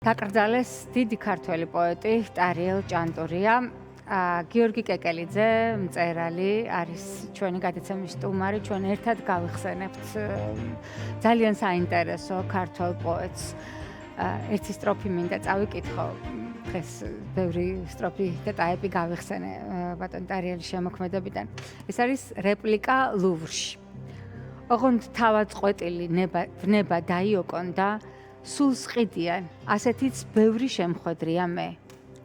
გაკრძალეს დიდი ქართველი პოეტი ტარიელ ჭანტურია. გიორგი კეკელიძე, მწერალი, არის ჩვენი გადაცემის სტუმარი, ჩვენ ერთად გავიხსენებთ ძალიან საინტერესო ქართველ პოეტს. ერთი სტროფი მინდა წავიკითხო. დღეს ბევრი სტროფი და ტაეპი გავიხსენე ბატონ ტარიელის შემოქმედებიდან. ეს არის რეპლიკა ლუვრში. ოღონდ თავად წყვეტილი ნება დაიოკონდა, სულ სყიდიან, ასეთიც ბევრი შემხვედრია მე.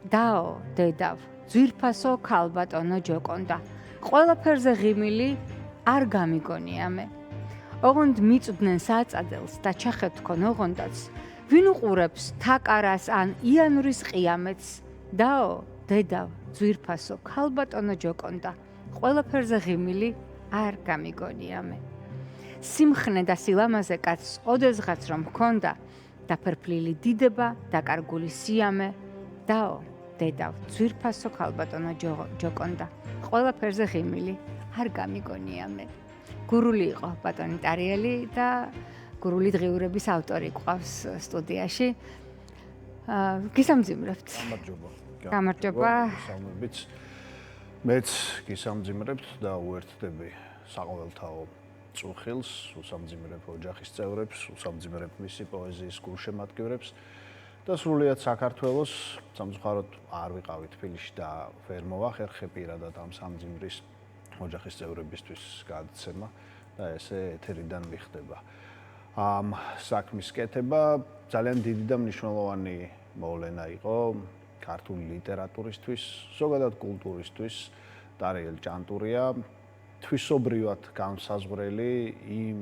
დაო, დედავ, ძვირფასო ქალბატონო ჯოკონდა. ყველაფერზე ღიმილი არ გამიგონია მე. ოღონდ მიწვდნენ საწადელს და ჩახეთქონ ოღონდაც, ვინ უყურებს თაკარას ან იანურის ყიამეთს. დაო, დედავ, ძვირფასო ქალბატონო ჯოკონდა. ყველაფერზე ღიმილი არ გამიგონია მე. სიმხნე და სილამაზე კაცს ოდესღაც რომ ჰქონდა, დაფერფლილი დიდება, დაკარგული სიამე. დაო, დედავ, ძვირფასო ქალბატონო ჯოკონდა. ყველაფერზე ღიმილი არ გამიგონია მე. გურული იყო ბატონი ტარიელი და გურული დღიურების ავტორი ყავს სტუდიაში. გისამძიმრებთ. გამარჯობა. მეც გისამძიმრებთ და უერთდები საყოველთაო წუხილს, უსამძიმრებ ოჯახის წევრებს, უსამძიმრებ მისი პოეზიის გულშემატკივრებს და სრულიად საქართველოს, სამწუხაროდ არ ვიყავი თბილისში და ვერ მოვახერხე პირადად ამ სამძიმრის ოჯახის წევრებისთვის გადაცემა და ესე ეთერიდან მიხდება. ამ საქმის კეთება ძალიან დიდი და მნიშვნელოვანი მოვლენა იყო ქართული ლიტერატურისთვის, ზოგადად კულტურისთვის. ტარიელ ჭანტურია თვისობრივად განსაზღვრელი იმ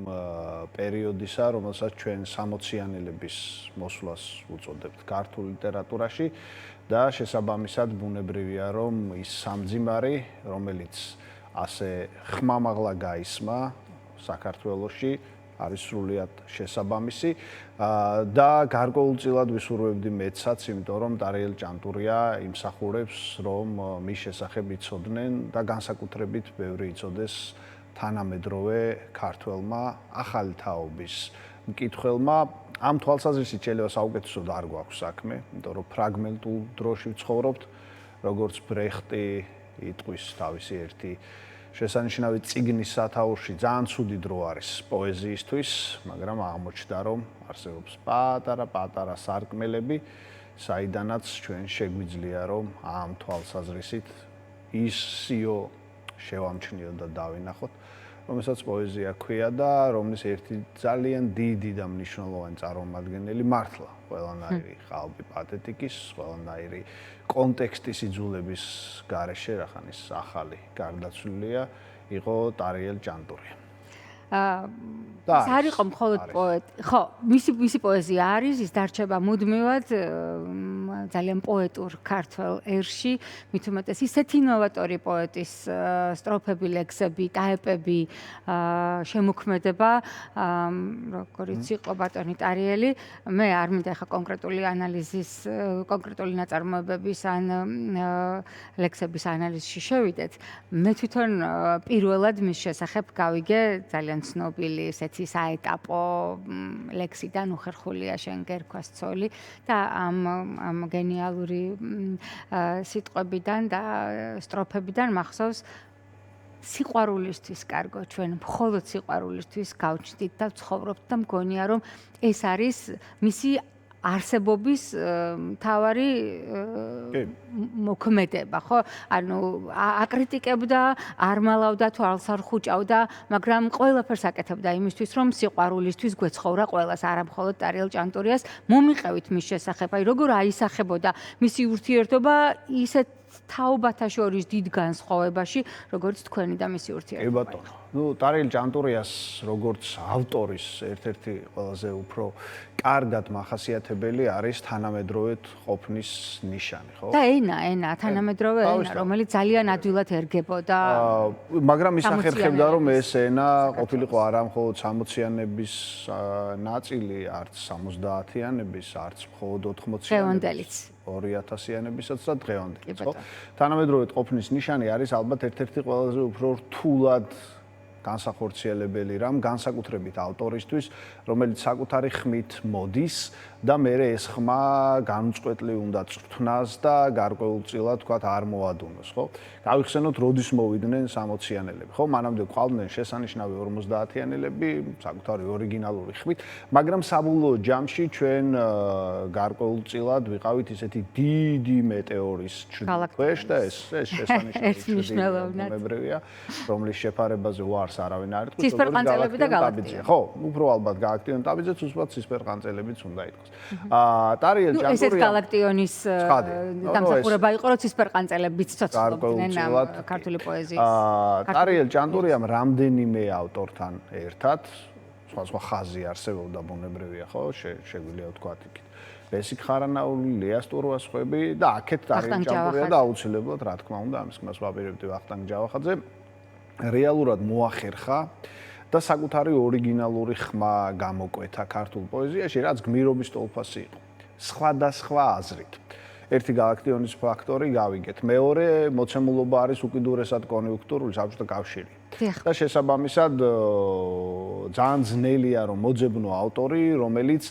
პერიოდისა, რომელსაც ჩვენ 60-იანელების მოსვლას უწოდებთ ქართულ ლიტერატურაში და შესაბამისად ბუნებრივია, რომ ის სამძიმარი, რომელიც ასე ხმამაღლა გაისმა საქართველოში, არის სრულიად შესაბამისი და გარკვეულწილად ვისურვებდი მეცაც, იმიტომ რომ ტარიელ ჭანტურია იმსახურებს, რომ მის შესახებ იცოდნენ და განსაკუთრებით ბევრი იცოდეს თანამედროვე ქართველმა ახალი თაობის მკითხველმა. ამ თვალსაზრისით შეიძლება საუკეთესოდ არ გვაქვს საქმე, იმიტომ რომ ფრაგმენტულ დროში ვცხოვრობთ, როგორც ბრეხტი იტყვის თავისი ერთი შესანიშნავი წიგნის სათაურში ძალიან ცუდი დრო არის პოეზიისთვის, მაგრამ აღმოჩნდა, რომ არსებობს პატარა სარკმელები, საიდანაც ჩვენ შეგვიძლია, რომ ამ თვალსაზრისით ის სიო შევამჩნიოთ და დავინახოთ, რომელსაც პოეზია ქვია და რომლის ერთი ძალიან დიდი და მნიშვნელოვანი წარმომადგენელი მართლა ყველანაირი ხალხი პათეტიკის, ყველანაირი კონტექსტის იძულების გარეშე, რახან ის ახალი გარდაცვლილია, იყო ტარიელ ჭანტურია. ეს არ იყო მხოლოდ პოეტი. ხო, მისი პოეზია არის, ის დარჩება მუდმივად ძალიან პოეტურ ქართველ ერში, მით უმეტეს ისეთი ინოვატორი პოეტის სტროფები, ლექსები, ტაეპები, შემოქმედება, როგორიც იყო ბატონი ტარიელი. მე არ მინდა ახლა კონკრეტული ანალიზის, კონკრეტული ნაწარმოებების ან ლექსების ანალიზში შევიდეთ. მე თვითონ პირველად მის შესახებ გავიგე ძალიან ცნობილი ესეთი საეტაპო ლექსიდან უხერხულია შენ გერქვას ცოლი და ამ გენიალური სიტყვებიდან და სტროფებიდან მახსოვს სიყვარულისთვის კარგო ჩვენ მხოლოდ სიყვარულისთვის გავჩნდით და ვცხოვრობთ და მგონია რომ ეს არის მისი არსებობის მთავარი მოქმედება, ხო? ანუ აკრიტიკებდა, არ მალავდა, თვალს არ ხუჭავდა, მაგრამ ყველაფერს აკეთებდა იმისთვის, რომ სიყვარულისთვის გვეცხოვრა ყველას, არა მხოლოდ ტარიელ ჭანტურიას. მომიყევით მის შესახებ, აი როგორ აისახებოდა მისი ურთიერთობა ისეთ თაობათა შორის დიდ განსხვავებაში, როგორც თქვენი და მისი ურთიერთობა. კი ბატონო. ტარიელ ჭანტურიას როგორც ავტორის ერთ-ერთი ყველაზე უფრო კარგად მახასიათებელი არის თანამედროვე ყოფნის ნიშანი, ხო? და ენა, თანამედროვე ენა, რომელიც ძალიან ადვილად ერგებოდა. მაგრამ ის ახერხებდა, რომ ეს ენა ყოფილიყო არა მხოლოდ 60-იანების ნაწილი, არც 70-იანების, არც მხოლოდ 80-იანების. 2000-იანებისაც და დღევანდელიც, ხო? თანამედროვე ყოფნის ნიშანი არის ალბათ ერთ-ერთი ყველაზე უფრო რთულად განსახორციელებელი რამ, განსაკუთრებით ავტორისთვის, რომელიც საკუთარი ხმით მოდის და მერე ეს ხმა განუწყვეტლი უნდა წვრთნას და გარკვეულწილად თქვათ არ მოადუნოს, ხო? გავიხსენოთ, როდის მოვიდნენ 60-იანელები, ხო? მანამდე ყავდნენ შესანიშნავი 50-იანელები საკუთარი ორიგინალური ხმით, მაგრამ საბოლოო ჯამში ჩვენ გარკვეულწილად ვიყავით ისეთი დიდი მეტეორის ქვეშ და ეს შესანიშნავია, რომლის შეფარებაზე უარს არავინ არ იტყვის, ცისფერყანწელები და გალაქტიონი. ხო, უფრო ალბათ გალაქტიონი ტაბიძეც უბრალოდ ცისფერყანწელებიც უნდა იყოს. ტარიელ ჯანდურია ესეც გალაქტიონის დამსახურება იყო, რომ ცისფერყანწელებიც ცოცხლობდნენ ქართული პოეზიის. ტარიელ ჯანდურიამ რამდენიმე ავტორთან ერთად სხვა ხაზი არსებობდა ბუნებრივია, ხო? შეგვიძლია ვთქვათ იქით. ბესიკ ხარანაული, ლეა სტურვასხვები და აქეთ ტარიელ ჯანდურია და აუცილებლად რა თქმა უნდა ამის ხმას ვაპირებდი ვახტანგ ჯავახაძე. რეალურად მოახერხა და საკუთარი ორიგინალური ხმა გამოკვეთა ქართულ პოეზიაში, რაც გმირობის ტოლფასი იყო. სხვადასხვა აზრით. ერთი გალაქტიონის ფაქტორი გავიგეთ. მეორე მოცემულობა არის უკიდურესად კონიუნქტურული საბჭოთა კავშირი. და შესაბამისად ძალიან ძნელია რომ მოძებნო ავტორი, რომელიც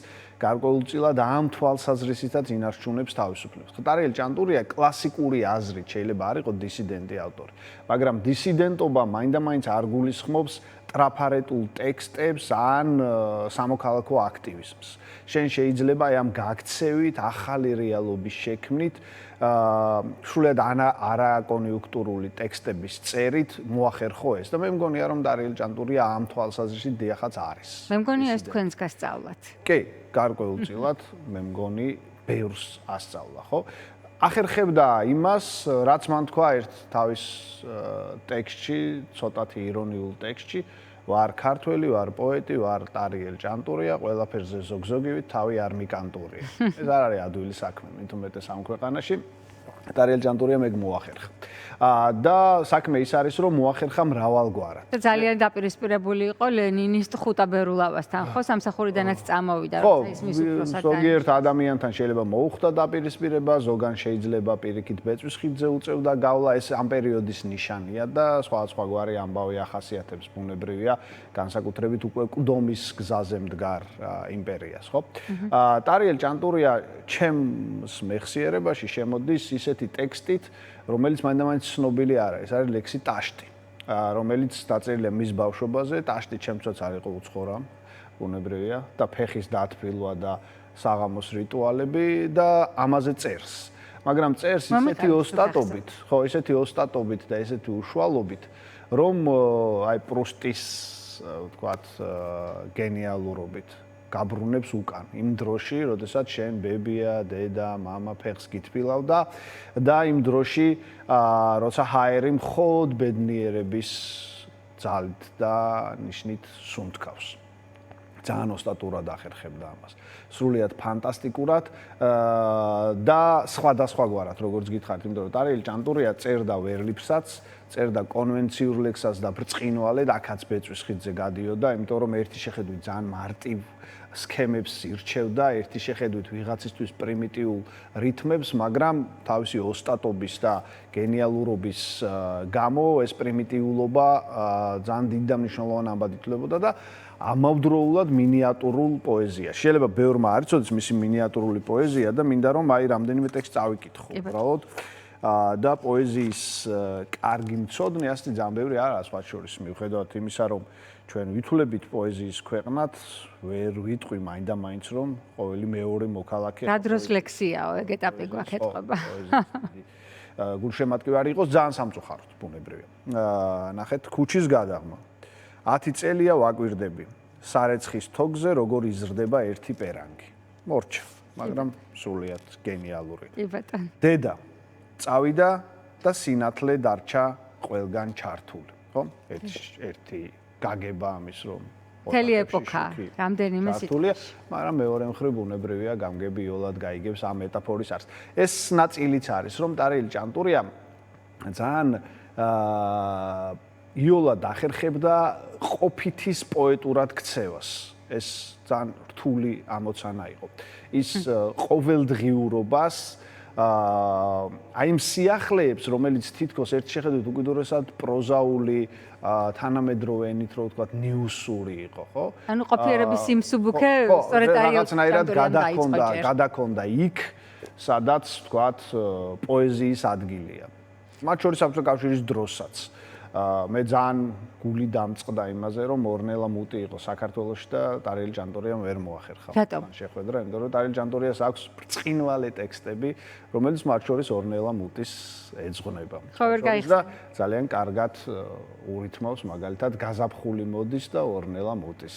გარკვეულწილად ამ თვალსაზრისითაც ინარჩუნებს თავისუფლებას. ტარიელ ჯანდურია კლასიკური აზრით შეიძლება არ იყოს დისიდენტი ავტორი, მაგრამ დისიდენტობა მაინდა-მაინც არ გულისხმობს ტრაფარეტულ ტექსტებს ან სამოქალაქო აქტივიზმს. შენ შეიძლება ამ გაქცევით, ახალი რეალობის შექმნით, სრულად არაკონიუნქტურული ტექსტების წერით მოახერხო ეს და მე მგონია რომ ტარიელ ჯანდურია ამ თვალსაზრისით დიახაც არის. მე მგონია ეს თქვენს გასწავლათ. კი, გარკვეულწილად მე მგონი ბევრს ასწავლა, ხო? ახერხებდა იმას, რაც მან თქვა ერთ თავის ტექსტში, ცოტათი ირონიულ ტექსტში, ვარ ქართველი, ვარ პოეტი, ვარ ტარიელ ჯანდურია, ყველაფერზე ზოგ-ზოგივით თავი არ მიკანტურია. ეს არ არის ადვილი საქმე, მით უმეტეს ამ ქვეყანაში. ტარიელ ჯანდურია მე მოახერხა. და საქმე ის არის, რომ მოახერხა მრავალგვარად. ძალიან დაპირისპირებული იყო ლენინისტ ხუტა ბერულავასთან, ხო, სამსახურიდანაც წამოვიდა, როცა ის მის უფროსად დანიშნა. ზოგიერთ ადამიანთან შეიძლება მოუხდა დაპირისპირება, ზოგან შეიძლება პირიქით ბეწვის ხიდზე უწევდა გავლა, ეს ამ პერიოდის ნიშანია და სხვადასხვაგვარი ამბავი ახასიათებს ბუნებრივია, განსაკუთრებით უკვე ყდომის გზაზე მდგარ იმპერიას, ხო? ტარიელ ჯანდურია ჩემს მეხსიერებაში შემოდის ისეთი ტექსტით, რომელიც მაინდა-მაინც ცნობილი არ არის, არის ლექსი ტაშტი, რომელიც დაწერილია მის ბავშვობაზე, ტაშტი ჩემთვისაც არ იყო უცხო რამ, ბუნებრივია და ფეხის დათბილვა და საღამოს რიტუალები და ამაზე წერს. მაგრამ წერს ისეთი ოსტატობით, ხო, ისეთი ოსტატობით და ისეთი უშუალობით, რომ აი პრუსტის, ვთქვათ, გენიალურობით გაბრუნებს უკან იმ დროში, როდესაც შენ ბებია, დედა, მამა ფეხს გითბილავდა და იმ დროში, როცა ჰაერი მხოლოდ ბედნიერების ძალით და ნიშნით სუნთქავს. ძალიან ოსტატურად ახერხებდა ამას. სრულიად ფანტასტიკურად და სხვადასხვაგვარად, როგორც გითხარით, იმიტომ რომ ტარიელ ჯანდურია წერდა ვერლიფსაც, წერდა კონვენციურ ლექსას და ბრწყინვალედ, აქაც ბეწვის ხიდზე გადიოდა, იმიტომ რომ ერთი შეხედვით ძალიან მარტივ სქემებს ირჩევდა, ერთი შეხედვით ვიღაცისთვის პრიმიტიულ რითმებს, მაგრამ თავისი ოსტატობის და გენიალურობის გამო ეს პრიმიტიულობა ძალიან დიდ და მნიშვნელოვან ამბად ითვლებოდა და ამავდროულად მინიატურულ პოეზია. შეიძლება ბევრმა არ იცოდეს მისი მინიატურული პოეზია და მინდა რომ აი რამდენიმე ტექსტს წავიკითხო, უბრალოდ და პოეზიის კარგი მცოდნე ასეთი ძალიან ბევრი არაა სხვა შორის მიუხედავად იმისა რომ ჩვენ ვითვლებით პოეზიის ქვეყნად, ვერ ვიტყვი მაინდა-მაინც რომ ყოველი მეორე მოქალაქე რა დროს ლექსიაო, ეგ ეტაპი გვაქვს ეთყობა. გულშემატკივარი იყოს ძალიან სამწუხაროდ ბუნებრივია. ნახეთ ქუჩის გადაღმა. 10 წელია ვაკვირდები. სარეცხის თოგზე როგორ იზრდება ერთი პერანგი. მორჩა, მაგრამ სრულიად გენიალური. კი ბატონო. დედა წავიდა და სინათლე დარჩა ყველგან ჩართული, ხო? ერთი გაგება ამის რომ მთელი ეპოქა, რამდენიმე სიტყვია, მაგრამ მეორე მხრივ ბუნებრივია გამგები იოლად გაიგებს ამ მეტაფორის არს. ეს ნაწილიც არის, რომ ტარიელ ჯანდურია ძალიან იოლად ახერხებდა ყოფითის პოეტურად ქცევას. ეს ძალიან რთული ამოცანა იყო. ის ყოველდღიურობას აი იმ სიახლეებს, რომელიც თითქოს ერთ შეხედვით უკიდურესად პროზაული, თანამედროვე ენით რო ვთქვათ, ნიუსური იყო, ხო? ანუ ყოფიერების სიმსუბუქე სწორედ რაღაცნაირად გადაქონდა იქ, სადაც ვთქვათ, პოეზიის ადგილია. მათ შორის საბჭოთა კავშირის დროსაც. მე ძალიან გული დამწყდა იმაზე, რომ ორნელა მუტი იყო საქართველოში და ტარიელი ჭანტურიამ ვერ მოახერხა. რატომ? შეხვედრა, იმიტომ რომ ტარიელი ჭანტურიას აქვს ბრწყინვალე ტექსტები, რომელიც მათ შორის ორნელა მუტის ეძღვნება. და ძალიან კარგად ურითმავს მაგალითად გაზაფხული მოდის და ორნელა მუტის.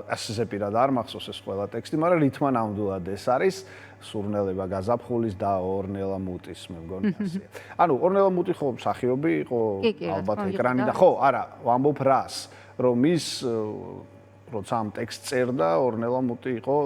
ასე პირად არ მახსოვს ეს ყველა ტექსტი, მაგრამ რითმა ნამდვილად ეს არის სურნელება გაზაფხულის და ორნელა მუტის, მე მგონი ასეა. ანუ ორნელა მუტი ხო მსახიობი იყო ალბათ ეკრანიდან. ხო, არა, ვამბობ რას, რომ ის როცა ამ ტექსტს წერდა, ორნელა მუტი იყო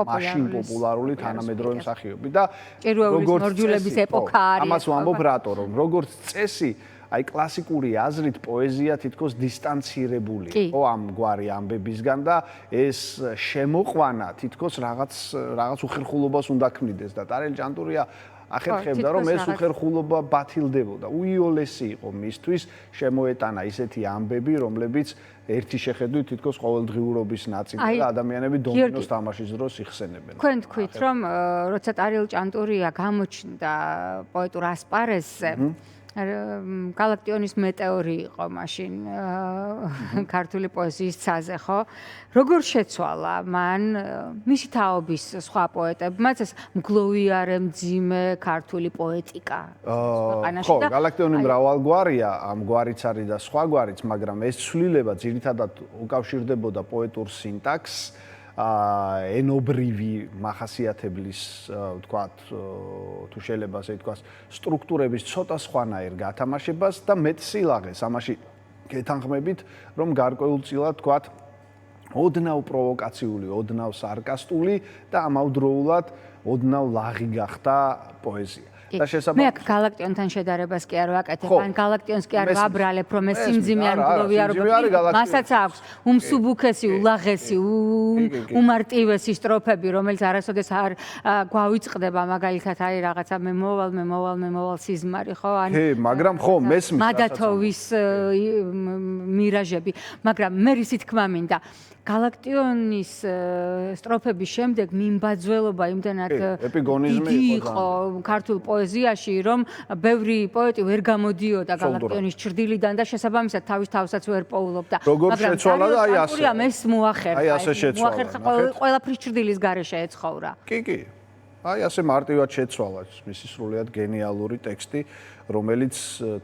მაშინ პოპულარული თანამედროვე მსახიობი და როგორც მორჯულების ეპოქა არის. ამას ვამბობ რატო, რომ როგორც წესი აი კლასიკური აზრით პოეზია თითქოს დისტანცირებულია ხო ამგვარი ამბებისგან და ეს შემოყვანა თითქოს რაღაც უხერხულობას უნდა ქმნიდეს და ტარიელი ჭანტურია ახერხებდა რომ ეს უხერხულობა ბათილდებოდა. უიოლესი იყო მისთვის შემოეტანა ისეთი ამბები, რომლებიც ერთი შეხედვით თითქოს ყოველდღიურობის ნაწილი და ადამიანები დომინოს თამაშის დროს იხსენებენ. თქვენ თქვით რომ როცა ტარიელი ჭანტურია გამოჩნდა პოეტურ ასპარეზზე გალაქტიონის მეტეორი იყო მაშინ ქართული პოეზიის ცაზე, ხო? როგორ შეცვალა მან მისი თაობის სხვა პოეტებმაც ეს მგლოვიარე მძიმე ქართული პოეტიკა? ხო, გალაქტიონი მრავალგვარია, ამ გვარიც არის და სხვა გვარიც, მაგრამ ეს ცვლილება ძირითადად უკავშირდებოდა პოეტურ სინტაქსს, ენობრივი მახასიათებლის, ვთქვათ, თუ შეიძლება ასე ვთქვას, სტრუქტურების ცოტა სხვანაირ გათამაშებას და მეტ სილაღეს. ამაში გეთანხმებით, რომ გარკვეულწილად, ვთქვათ, ოდნავ პროვოკაციული, ოდნავ სარკასტული და ამავდროულად ოდნავ ლაღი გახდა პოეზია. და შესაბამისად მე აქ გალაქტიონთან შედარებას კი არ ვაკეთებ, ან გალაქტიონს კი არ ვაბრალებ, რომ ეს სიმძიმე არ მგლოვიარობა, მასაც აქვს უმსუბუქესი, ულაღესი, უმარტივესი სტროფები, რომელიც არასოდეს არ გვავიწყდება, მაგალითად არის რაღაცა მე მოვალ სიზმარი, ხო? ან მაგრამ ხო, მესმის მადათოვის მირაჟები, მაგრამ მე რისი თქმა მინდა გალაქტიონის სტროფების შემდეგ მიმბაძველობა იმდენად ეპიგონიზმი იყო ქართულ პოეზიაში, რომ ბევრი პოეტი ვერ გამოდიოდა გალაქტიონის ჭრდილიდან და შესაბამისად თავის თავსაც ვერ პოულობდა. როგორ შეცვალა და აი ასე. ეს მოახერხა. აი ასე შეცვალა. ყველაფრის ჭრდილის გარეშე ეცხოვრა. კი. აი ასე მარტივად შეცვალა მისი სრულიად გენიალური ტექსტი, რომელიც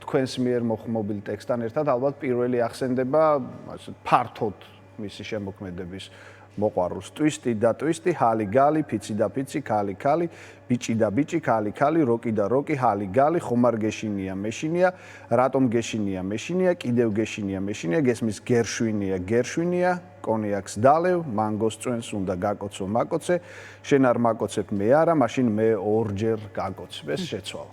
თქვენს მიერ მოხმობილ ტექსტთან ერთად ალბათ პირველი ახსენდება ასე ფართოდ მისი შემოქმედების მოყვარულს. ტვისტი და ტვისტი, ჰალი გალი, ფიცი და ფიცი, ქალი ქალი, ბიჭი და ბიჭი, ქალი ქალი, როკი და როკი, ჰალი გალი, ხომარ გეშინია, მეშინია, რატომ გეშინია, მეშინია, კიდევ გეშინია, მეშინია, გესმის გერშვინია, გერშვინია, კონიაკს დალევ, მანგოს წვენს უნდა გაკოცო, მაკოცე, შენ არ მაკოცებ, მე არა, მაშინ მე ორჯერ გაკოცებ. ეს შეცვალა.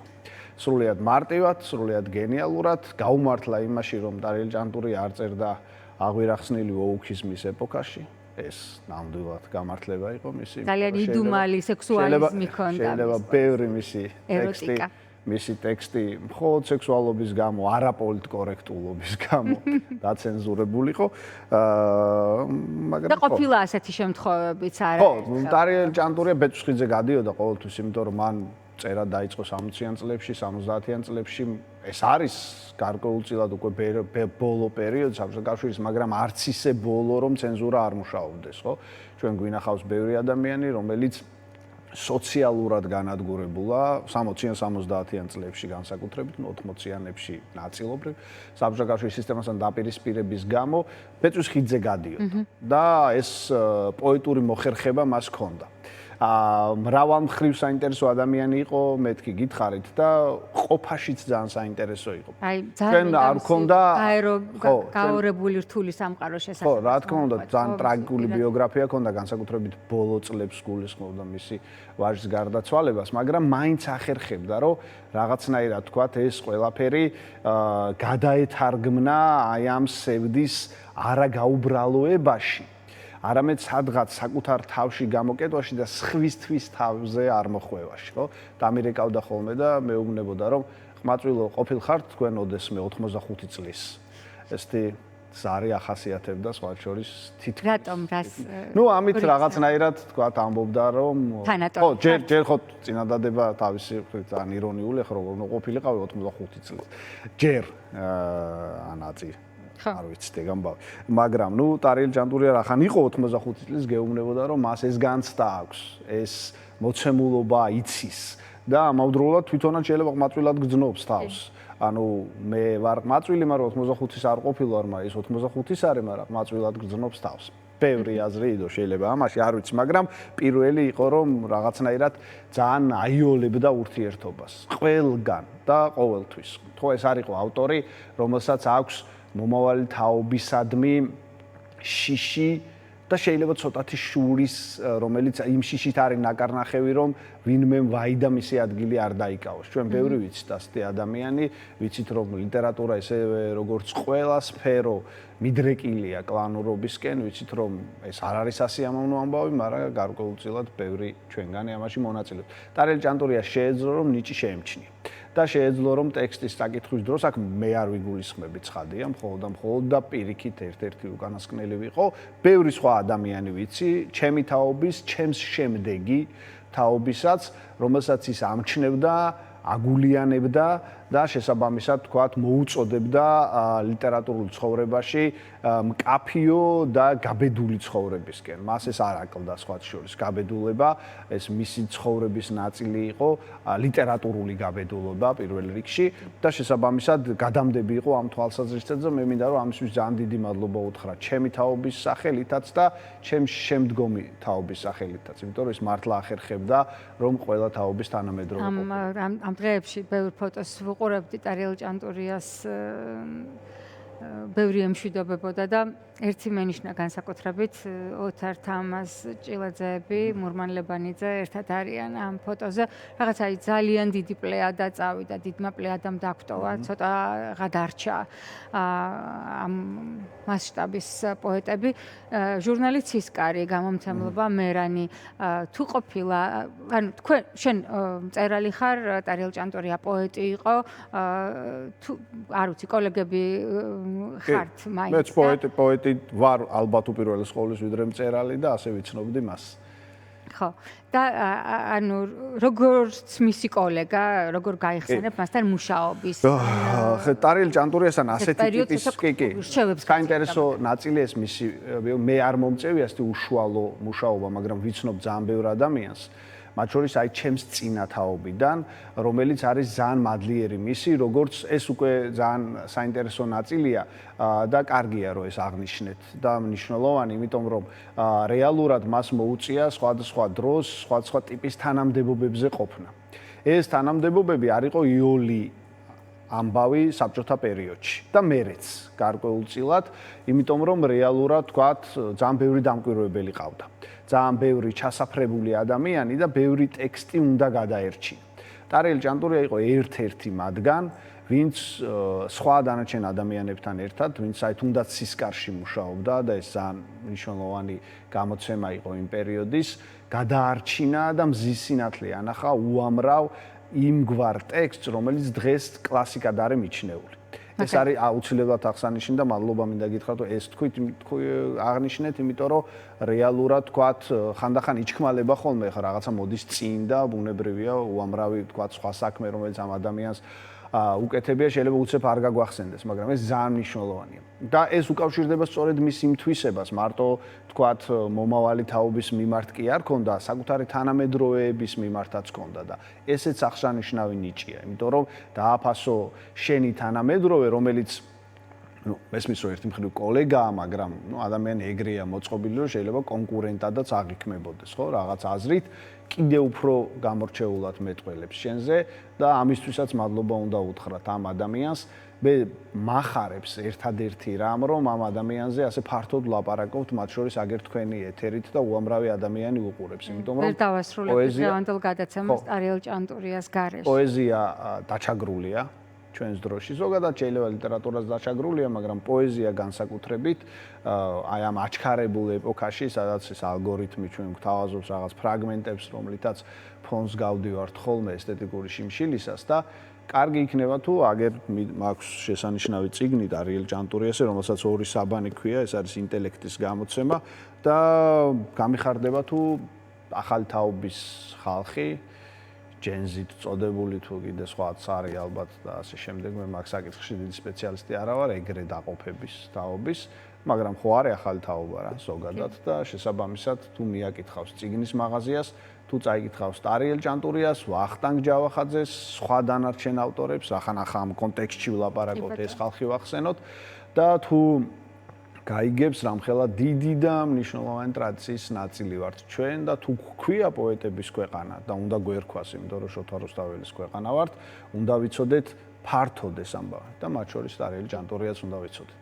სრულიად მარტივად, სრულიად გენიალურად, გაუმართლა იმაში, რომ ტარიელი ჭანტურია არ წერდა აღვირახსნილი ოუქიზმის ეპოქაში. ეს ნამდვილად გამართლება იყო მისი. ძალიან იდუმალი სექსუალიზმი ჰქონდა. შეიძლება ბევრი მისი ტექსტი მხოლოდ სექსუალობის გამო, არაპოლიტკორექტულობის გამო დაცენზურებულიყო. მაგრამ და ყოფილა ასეთი შემთხვევებიც არა. ხო, ტარიელი ჭანტურია ბეწვსხიძე გადიოდა ყოველთვის, იმიტომ რომ მან წერა დაიწყო 60-იან წლებში, 70-იან წლებში. ეს არის გარკვეულწილად უკვე ბოლო პერიოდი საბჭოთა კავშირის, მაგრამ არც ისე ბოლო, რომ ცენზურა არ მუშაობდეს, ხო? ჩვენ გვინახავს ბევრი ადამიანი, რომელიც სოციალურად განადგურებულა 60-იან 70-იან წლებში განსაკუთრებით, 80-იანებში ნაწილობრივ საბჭოთა კავშირის სისტემასთან დაპირისპირების გამო ბეწვსხიძე გადიოდა და ეს პოეტური მოხერხება მას ჰქონდა. მრავალმხრივ საინტერესო ადამიანი იყო, მეთქი გითხარით და ყოფაშიც ძალიან საინტერესო იყო. აი, ძალიან არ მქონდა გაორებული რთული სამყარო შესაძლებელი. ხო, რა თქმა უნდა, ძალიან ტრაგიკული ბიოგრაფია ჰქონდა, განსაკუთრებით ბოლო წლებს გულისხმობდა მისი ვაჟის გარდაცვალებას, მაგრამ მაინც ახერხებდა, რომ რაღაცნაირად თქვათ, ეს ყველაფერი გადაეთარგმნა აი ამ სევდის არაგაუბრალოებაში. არამედ სადღაც საკუთარ თავში გამოკეტვაში და სხვისთვის თავზე არ მოხვევაში, ხო? დამირეკავდა ხოლმე და მეუბნებოდა, რომ ყმაწვილო ყოფილ ხართ თქვენ ოდესმე 85 წლის. ესეთი ზარი ახასიათებდა სხვა შორის თითქმის. რატომ რას? ნუ ამით რაღაცნაირად თქვა ამბობდა რომ ხო ჯერ ხო წინადადება თავისი ძალიან ირონიული ხო როგორ ყოფილიყავი 85 წლის. ჯერ ანაწი არ ვიცი დეგამბავი. მაგრამ ნუ ტარიელ ჯანტურია რახან იყო 85 წლის გეუბნებოდა რომ მას ეს განცდა აქვს, ეს მოცემულობა იცის და ამავდროულად თვითონაც შეიძლება ყმაწვილად გძნობს თავს. ანუ მე ვარ ყმაწვილი, მაგრამ 85-ის არ ყოფილვარ, მაგრამ ეს 85-ის არის, მაგრამ ყმაწვილად გძნობს თავს. ბევრი აზრი იდო შეიძლება ამაში, არ ვიცი, მაგრამ პირველი იყო რომ რაღაცნაირად ძალიან აიოლებდა ურთიერთობას. ყველგან და ყოველთვის. ხო ეს არ იყო ავტორი, რომელსაც აქვს მომავალი თაობისადმი შიში და შეიძლება ცოტათი შურის, რომელიც იმ შიშით არის ნაკარნახევი, რომ ვინმე ვაი და მისი ადგილი არ დაიკავოს. ჩვენ ბევრი ვიცით ასეთი ადამიანი, ვიცით რომ ლიტერატურა ესევე როგორც ყველა სფერო მიდრეკილია კლანურობისკენ, ვიცით რომ ეს არ არის ასიამოვნო ამბავი, მაგრამ გარკვეულწილად ბევრი ჩვენგანი ამაში მონაწილეობს. ტარიელ ჯანტურია შეეძლო რომ ნიჭი შეემჩნია. და შეეძლო რომ ტექსტის საკითხვის დროს აქ მე არ ვიგულისხმები ცხადია, მხოლოდ და პირიქით ერთ-ერთი უკანასკნელი ვიყო. ბევრი სხვა ადამიანი ვიცი, ჩემი თაობის, ჩემს შემდეგი თაობისაც, რომელსაც ის ამჩნევდა, აგულიანებდა და შესაბამისად თქვათ მოუწოდებდა ლიტერატურულ ცხოვრებაში მკაფიო და გაბედული ცხოვრებისკენ. მას ეს არ აკლდა სხვა შორის გაბედულება, ეს მისი ცხოვრების ნაწილი იყო ლიტერატურული გაბედულობა პირველ რიგში და შესაბამისად გადამდები იყო ამ თვალსაზრისითაც და მე მინდა რომ ამისთვის ძალიან დიდი მადლობა უთხრა ჩემი თაობის სახელითაც და ჩემს შემდგომი თაობის სახელითაც, იმიტომ რომ ის მართლა ახერხებდა რომ ყველა თაობის თანამედროვე ამ დღეებში ბევრ ფოტოს ვუყურებდი ტარიელ ჯანტურიას ბევრი ემშვიდობებოდა და ერთი მენიშნა განსაკუთრებით ოთარ თამაზ ჭილაძეები, მურმან ლებანიძე ერთად არიან ამ ფოტოზე. რაღაც აი ძალიან დიდი პლეადა წავიდა, დიდმა პლეადამ დაგვტოვა, ცოტა გადარჩა ამ მასშტაბის პოეტები. ჟურნალი ცისკარი, გამომცემლობა მერანი, თუ ყოფილა, ანუ თქვენ შენ მწერალი ხარ, ტარიელ ჯანტურია პოეტი იყო, თუ არ ვიცი, კოლეგები ხართ მაინც. მეც პოეტი ვარ ალბათ უპირველეს ყოვლის ვიდრე მწერალი და ასე ვიცნობდი მას. ხო. და ანუ როგორც მისი კოლეგა, როგორ გაიხსენებ მასთან მუშაობის. ტარიელ ჯანტურიასთან ასეთი ტიპის კი. საინტერესო ნაწილი ეს მისი მე არ მომწევი ასეთი უშუალო მუშაობა, მაგრამ ვიცნობ ძალიან ბევრ ადამიანს. მათ შორის აი ჩემს წინათაობიდან, რომელიც არის ძალიან მადლიერი მისი, როგორც ეს უკვე ძალიან საინტერესო ნაწილია და კარგია რომ ეს აღნიშნეთ და მნიშვნელოვანი, იმიტომ რომ რეალურად მას მოუწია სხვადასხვა დროს, სხვადასხვა ტიპის თანამდებობებზე ყოფნა. ეს თანამდებობები არ იყო იოლი ამბავი საბჭოთა პერიოდში და მერეც გარკვეულწილად, იმიტომ რომ რეალურად თქვათ ძალიან ბევრი დამკვირვებელი ყავდა. ძალიან ბევრი ჩასაფრებული ადამიანი და ბევრი ტექსტი უნდა გადაერჩინა. ტარიელ ჯანტურია იყო ერთ-ერთი მათგან, ვინც სხვა დანარჩენ ადამიანებთან ერთად, ვინც აი თუნდაც სისკარში მუშაობდა და ეს ძალიან მნიშვნელოვანი გამოცემა იყო იმ პერიოდის, გადაარჩინა და მზის სინათლე ანახა უამრავ იმგვარ ტექსტს, რომელიც დღეს კლასიკად არის მიჩნეული. ეს არის აუცილებლად აღსანიშნავი და მადლობა მინდა გითხრათ, რომ ეს თქვით აღნიშნეთ, იმიტომ რომ რეალურად თქვათ ხანდახან იჩქმალება ხოლმე ხა რაღაცა მოდის წინ და ბუნებრივია უამრავი თქვათ სხვა საქმე, რომელიც ამ ადამიანს უკეთებია, შეიძლება უცებ არ გაგვახსენდეს, მაგრამ ეს ძალიან მნიშვნელოვანია. და ეს უკავშირდება სწორედ მის იმ თვისებას, მარტო თქვათ მომავალი თაობის მიმართ კი არ ქონდა, საკუთარი თანამედროვეების მიმართაც ქონდა და ესეც აღსანიშნავი ნიჭია, იმიტომ რომ დააფასო შენი თანამედროვე, რომელიც მესმის რომ ერთი მხრივ კოლეგაა, მაგრამ ადამიანი ეგრეა მოწყობილი, რომ შეიძლება კონკურენტადაც აღიქმებოდეს, ხო, რაღაც აზრით კიდე უფრო გამორჩეულად მეტყველებს შენზე და ამისთვისაც მადლობა უნდა უთხრათ ამ ადამიანს. მე მახარებს ერთადერთი რამ, რომ ამ ადამიანზე ასე ფართოდ ვლაპარაკობთ, მათ შორის აგერ თქვენი ეთერით და უამრავი ადამიანი უყურებს, იმიტომ რომ დავასრულებთ დღევანდელ გადაცემას ტარიელ ჯანტურიას გარეშე. პოეზია დაჩაგრულია, ჩვენს დროში. ზოგადად შეიძლება ლიტერატურას დაჩაგრულია, მაგრამ პოეზია განსაკუთრებით აი ამ აჩქარებულ ეპოქაში, სადაც ეს ალგორითმი ჩვენ გვთავაზობს რაღაც ფრაგმენტებს, რომლითაც ფონს გავდივართ ხოლმე ესთეტიკური შიმშილისას და კარგი იქნება თუ აგერ მაქვს შესანიშნავი წიგნი დარიელ ჭანტურიასზე, რომელსაც ორი საბანი ქვია, ეს არის ინტელექტის გამოცემა და გამიხარდება თუ ახალი თაობის ხალხი ჯენზით წოდებული თუ კიდე სხვაც არის ალბათ და ასე შემდეგ. მე მაგ საკითხში დიდი სპეციალისტი არა ვარ, ეგრე დაყოფების თაობის, მაგრამ ხო არის ახალი თაობა რა ზოგადად და შესაბამისად თუ მიაკითხავს წიგნის მაღაზიას, თუ წაიკითხავს დარიელ ჭანტურიას, ვახტანგ ჯავახაძეს, სხვა დანარჩენ ავტორებს, ახანახა ამ კონტექსტში ვლაპარაკობთ, ეს ხალხი ვახსენოთ და თუ გაიგებს რამხელა დიდი და მნიშვნელოვანი ტრადიციის ნაწილი ვართ ჩვენ და თუ გვქვია პოეტების ქვეყანა და უნდა გვერქვას, იმიტომ რომ შოთა რუსთაველის ქვეყანა ვართ, უნდა ვიცოდეთ ფართოდ ეს ამბავი და მათ შორის დარიელ ჭანტურიას უნდა ვიცოდეთ.